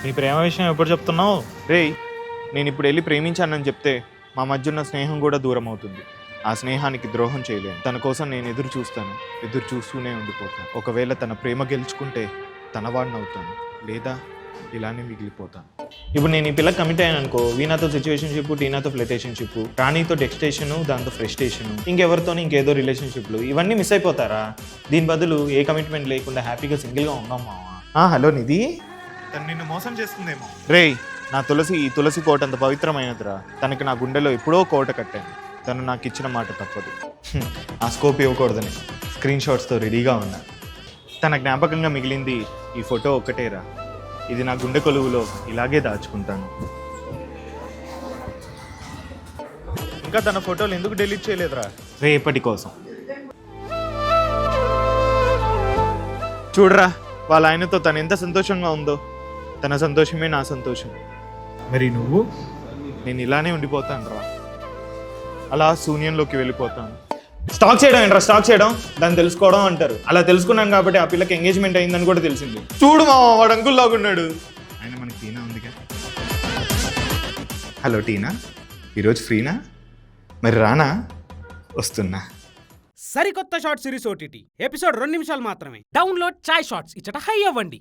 నీ ప్రేమ విషయం ఎప్పుడు చెప్తున్నావు? రేయ్, నేను ఇప్పుడు వెళ్ళి ప్రేమించానని చెప్తే మా మధ్య ఉన్న స్నేహం కూడా దూరం అవుతుంది. ఆ స్నేహానికి ద్రోహం చేయలేను. తన కోసం నేను ఎదురు చూస్తాను, ఎదురు చూస్తూనే ఉండిపోతాను. ఒకవేళ తన ప్రేమ గెలుచుకుంటే తన వాడిని అవుతాను, లేదా ఇలానే మిగిలిపోతాను. ఇప్పుడు నేను ఈ పిల్లకి కమిట్ అయ్యాను అనుకో, వీణాతో సిచ్యువేషన్షిప్, టీనాతో ఫ్లటేషన్షిప్, రాణితో టెక్స్టేషన్, దాంతో ఫ్రస్ట్రేషన్, ఇంకెవరితో ఇంకేదో రిలేషన్షిప్లు, ఇవన్నీ మిస్ అయిపోతారా? దీని బదులు ఏ కమిట్మెంట్ లేకుండా హ్యాపీగా సింగిల్గా ఉన్నాం మావా. హలో నిధి, తను నిన్ను మోసం చేస్తుందేమో. రేయ్, నా ఈ తులసి కోట అంత పవిత్రమైనదిరా. తనకి నా గుండెలో ఎప్పుడో కోట కట్టాను. తను నాకు ఇచ్చిన మాట తప్పదు. ఆ స్కోప్ ఇవ్వకూడదని స్క్రీన్ షాట్స్తో రెడీగా ఉన్నా. తన జ్ఞాపకంగా మిగిలింది ఈ ఫోటో ఒక్కటేరా. ఇది నా గుండె కొలువులో ఇలాగే దాచుకుంటాను. ఇంకా తన ఫోటోలు ఎందుకు డిలీట్ చేయలేదురా? రేపటి కోసం. చూడరా, వాళ్ళ ఆయనతో తను ఎంత సంతోషంగా ఉందో. తన సంతోషమే నా సంతోషం. మరి నువ్వు? నేను ఇలానే ఉండిపోతాను రా, అలా శూన్యంలోకి వెళ్ళిపోతాను. స్టాక్ చేయడం ఏంట్రా? స్టాక్ చేయడం దాన్ని తెలుసుకోవడం అంటారు. అలా తెలుసుకున్నాను కాబట్టి ఆ పిల్లకి ఎంగేజ్మెంట్ అయిందని కూడా తెలిసింది. చూడు మా వాడు అంకుల్ లాగున్నాడు. ఆయన మనకి టీనా ఉందిగా. హలో టీనా, ఈరోజు ఫ్రీనా? మరి రానా? వస్తున్నా. సరికొత్త షార్ట్ సిరీస్ ఓటీటీ ఎపిసోడ్ 2 నిమిషాలు మాత్రమే. డౌన్లోడ్ చాయ్ షార్ట్స్ ఇచ్చట హై అవ్వండి.